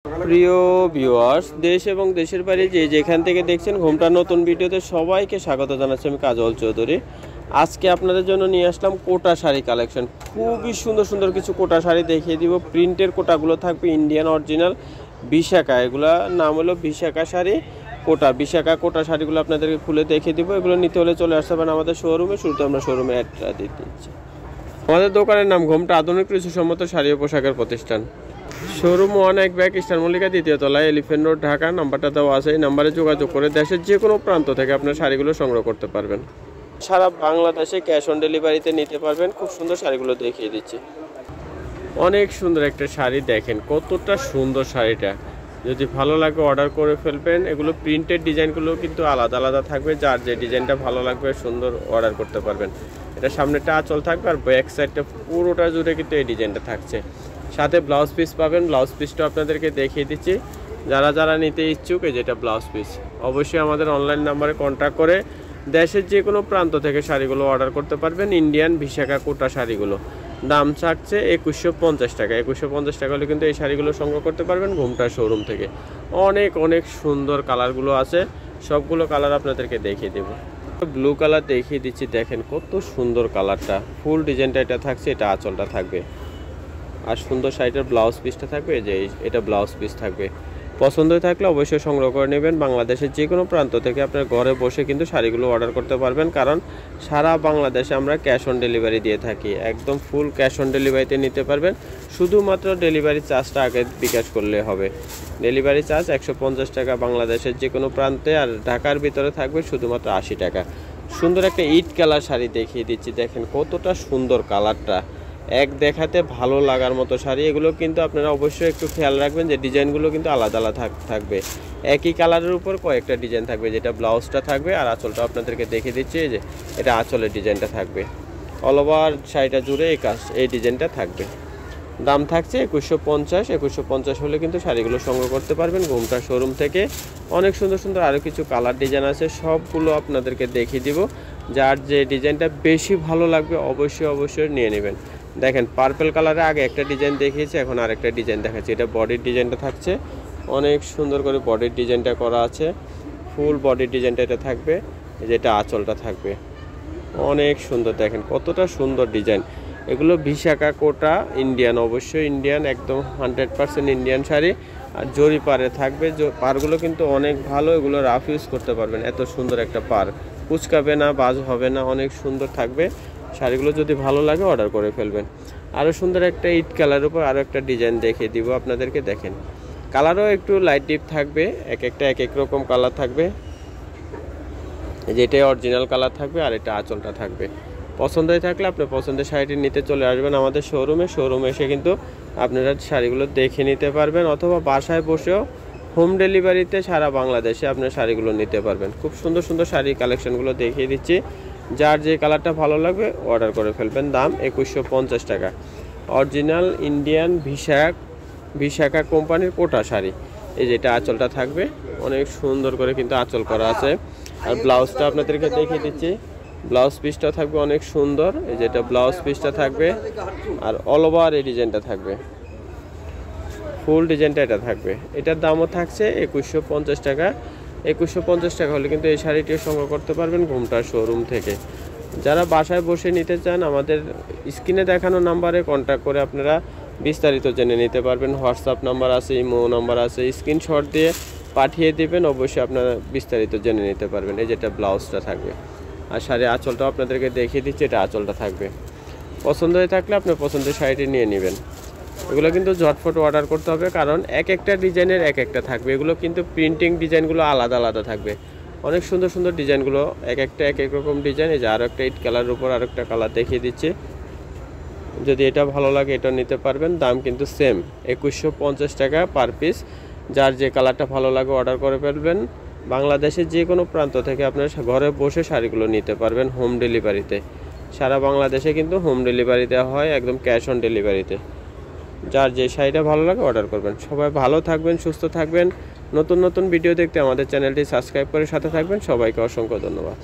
প্রিয় ভিউয়ার্স, দেশ এবং দেশের বাইরে যে যেখান থেকে দেখছেন ঘুমটা নতুন ভিডিওতে সবাইকে স্বাগত জানাচ্ছি। আমি কাজল চৌধুরী। আজকে আপনাদের জন্য নিয়ে আসলাম কোটা শাড়ি কালেকশন। খুবই সুন্দর সুন্দর কিছু কোটা শাড়ি দেখিয়ে দিব। প্রিন্টের কোটাগুলো থাকবে ইন্ডিয়ান অরিজিনাল বিশাখা, এগুলা নাম হলো বিশাখা শাড়ি কোটা। বিশাখা কোটা শাড়িগুলো আপনাদেরকে খুলে দেখিয়ে দিব। এগুলো নিতে হলে চলে আসতে পারেন আমাদের শোরুমে। শুরুতে আমরা শোরুমে অ্যাডটা দিয়ে দিচ্ছি। আমাদের দোকানের নাম ঘুমটা আধুনিক কৃষিসম্মত শাড়ি ও পোশাকের প্রতিষ্ঠান। শোরুম 1 ব্যাগ স্টার মল্লিকা দ্বিতীয় তলায়, এলিফেন্ট রোড, ঢাকা। নাম্বারটা দেওয়া আছে, এই নাম্বারে যোগাযোগ করে দেশের যে কোনো প্রান্ত থেকে আপনার শাড়িগুলো সংগ্রহ করতে পারবেন। সারা বাংলাদেশে ক্যাশ অন ডেলিভারিতে নিতে পারবেন। খুব সুন্দর শাড়িগুলো দেখিয়ে দিচ্ছি। অনেক সুন্দর একটা শাড়ি, দেখেন কতটা সুন্দর শাড়িটা। যদি ভালো লাগে অর্ডার করে ফেলবেন। এগুলো প্রিন্টেড ডিজাইনগুলো কিন্তু আলাদা আলাদা থাকবে, যার যে ডিজাইনটা ভালো লাগবে সুন্দর অর্ডার করতে পারবেন। এটা সামনেটা আঁচল থাকবে আর ব্যাক সাইডটা পুরোটা জুড়ে কিন্তু এই ডিজাইনটা থাকছে। সাথে ব্লাউজ পিস পাবেন। ব্লাউজ পিসটা আপনাদেরকে দেখিয়ে দিচ্ছি। যারা যারা নিতে ইচ্ছুক, এই যেটা ব্লাউজ পিস, অবশ্যই আমাদের অনলাইন নাম্বারে কন্ট্যাক্ট করে দেশের যে কোনো প্রান্ত থেকে শাড়িগুলো অর্ডার করতে পারবেন। ইন্ডিয়ান বিশাখা কোটা শাড়িগুলো দাম থাকছে 2150 টাকা। 2150 টাকা হলে কিন্তু এই শাড়িগুলো সংগ্রহ করতে পারবেন ঘুমটা শোরুম থেকে। অনেক অনেক সুন্দর কালারগুলো আছে, সবগুলো কালার আপনাদেরকে দেখিয়ে দেবো। ব্লু কালার দেখিয়ে দিচ্ছি, দেখেন কত সুন্দর কালারটা। ফুল ডিজাইনটা এটা থাকছে, এটা আঁচলটা থাকবে আর সুন্দর শাড়িটার ব্লাউজ পিসটা থাকবে, যে এটা ব্লাউজ পিস থাকবে। পছন্দ থাকলে অবশ্যই সংগ্রহ করে নেবেন। বাংলাদেশের যে কোনো প্রান্ত থেকে আপনার ঘরে বসে কিন্তু শাড়িগুলো অর্ডার করতে পারবেন, কারণ সারা বাংলাদেশে আমরা ক্যাশ অন ডেলিভারি দিয়ে থাকি। একদম ফুল ক্যাশ অন ডেলিভারিতে নিতে পারবেন। শুধুমাত্র ডেলিভারি চার্জটা আগে বিকাশ করলে হবে। ডেলিভারি চার্জ 150 টাকা বাংলাদেশের যে কোনো প্রান্তে, আর ঢাকার ভিতরে থাকবে শুধুমাত্র 80 টাকা। সুন্দর একটা ইট কালার শাড়ি দেখিয়ে দিচ্ছি, দেখেন কতটা সুন্দর কালারটা। এক দেখাতে ভালো লাগার মতো শাড়ি। এগুলো কিন্তু আপনারা অবশ্যই একটু খেয়াল রাখবেন যে ডিজাইনগুলো কিন্তু আলাদা আলাদা থাকবে। একই কালারের উপর কয়েকটা ডিজাইন থাকবে, যেটা ব্লাউজটা থাকবে আর আঁচলটা আপনাদেরকে দেখিয়ে দিচ্ছি। এই যে এটা আঁচলের ডিজাইনটা থাকবে, অল ওভার শাড়িটা জুড়ে এই ডিজাইনটা থাকবে। দাম থাকছে 2150। 2150 হলে কিন্তু শাড়িগুলো সংগ্রহ করতে পারবেন ঘুমটা শোরুম থেকে। অনেক সুন্দর সুন্দর আরও কিছু কালার ডিজাইন আছে, সবগুলো আপনাদেরকে দেখিয়ে দিব। যার যে ডিজাইনটা বেশি ভালো লাগবে অবশ্যই নিয়ে নেবেন। দেখেন পার্পল কালারে আগে একটা ডিজাইন দেখিয়েছি, এখন আরেকটা ডিজাইন দেখাচ্ছি। এটা বডির ডিজাইনটা থাকছে, অনেক সুন্দর করে বডির ডিজাইনটা করা আছে। ফুল বডির ডিজাইনটা এটা থাকবে, যেটা আঁচলটা থাকবে। অনেক সুন্দর, দেখেন কতটা সুন্দর ডিজাইন। এগুলো বিশাখা কোটা ইন্ডিয়ান, অবশ্যই ইন্ডিয়ান, একদম 100% ইন্ডিয়ান শাড়ি। আর জরি পারে থাকবে, পারগুলো কিন্তু অনেক ভালো। এগুলো রাফ ইউজ করতে পারবেন। এত সুন্দর একটা পার, কুচকাবে না, বাজ হবে না, অনেক সুন্দর থাকবে। শাড়িগুলো যদি ভালো লাগে অর্ডার করে ফেলবেন। আরও সুন্দর একটা ইট কালার উপর আরও একটা ডিজাইন দেখিয়ে দিব আপনাদেরকে। দেখেন কালারও একটু লাইট ডিপ থাকবে, এক এক রকম কালার থাকবে। যেটাই অরিজিনাল কালার থাকবে আর এটা আঁচলটা থাকবে। পছন্দ হয়ে থাকলে আপনি পছন্দের শাড়িটি নিতে চলে আসবেন আমাদের শোরুমে এসে কিন্তু আপনারা শাড়িগুলো দেখে নিতে পারবেন, অথবা বাসায় বসেও হোম ডেলিভারিতে সারা বাংলাদেশে আপনার শাড়িগুলো নিতে পারবেন। খুব সুন্দর সুন্দর শাড়ি কালেকশনগুলো দেখিয়ে দিচ্ছি। যার যে কালারটা ভালো লাগবে অর্ডার করে ফেলবেন। দাম 2150 টাকা। অরিজিনাল ইন্ডিয়ান বিশাখা কোম্পানির কোটা শাড়ি। এই যেটা আঁচলটা থাকবে, অনেক সুন্দর করে কিন্তু আঁচল করা আছে। আর ব্লাউজটা আপনাদেরকে দেখিয়ে দিচ্ছি। ব্লাউজ পিসটা থাকবে অনেক সুন্দর, এই যেটা ব্লাউজ পিসটা থাকবে আর অল ওভার এই ডিজাইনটা থাকবে। ফুল ডিজাইনটা এটা থাকবে। এটার দামও থাকছে 2150 টাকা। 2150 টাকা হলে কিন্তু এই শাড়িটিও সংগ্রহ করতে পারবেন ঘুমটা শোরুম থেকে। যারা বাসায় বসে নিতে চান, আমাদের স্ক্রিনে দেখানো নাম্বারে কন্ট্যাক্ট করে আপনারা বিস্তারিত জেনে নিতে পারবেন। হোয়াটসঅ্যাপ নাম্বার আছে, ইমো নাম্বার আছে, স্ক্রিনশট দিয়ে পাঠিয়ে দেবেন। অবশ্যই আপনারা বিস্তারিত জেনে নিতে পারবেন। এই যেটা ব্লাউজটা থাকবে আর শাড়ি আঁচলটাও আপনাদেরকে দেখিয়ে দিচ্ছি, এটা আঁচলটা থাকবে। পছন্দ হয়ে থাকলে আপনার পছন্দের শাড়িটি নিয়ে নেবেন। এগুলো কিন্তু ঝটফট অর্ডার করতে হবে, কারণ এক একটা ডিজাইনের এক একটা থাকবে। এগুলো কিন্তু প্রিন্টিং ডিজাইনগুলো আলাদা আলাদা থাকবে। অনেক সুন্দর সুন্দর ডিজাইনগুলো, এক এক রকম ডিজাইন। এই যে আরও একটা ইট কালারের উপর আরও একটা কালার দেখিয়ে দিচ্ছি। যদি এটা ভালো লাগে এটা নিতে পারবেন। দাম কিন্তু সেম 2150 টাকা পার পিস। যার যে কালারটা ভালো লাগে অর্ডার করে ফেলবেন। বাংলাদেশের যে কোনো প্রান্ত থেকে আপনার ঘরে বসে শাড়িগুলো নিতে পারবেন হোম ডেলিভারিতে। সারা বাংলাদেশে কিন্তু হোম ডেলিভারি দেওয়া হয়, একদম ক্যাশ অন ডেলিভারিতে। যার যে শাড়িটা ভালো লাগে অর্ডার করবেন। সবাই ভালো থাকবেন, সুস্থ থাকবেন। নতুন নতুন ভিডিও দেখতে আমাদের চ্যানেলটি সাবস্ক্রাইব করে সাথে থাকবেন। সবাইকে অসংখ্য ধন্যবাদ।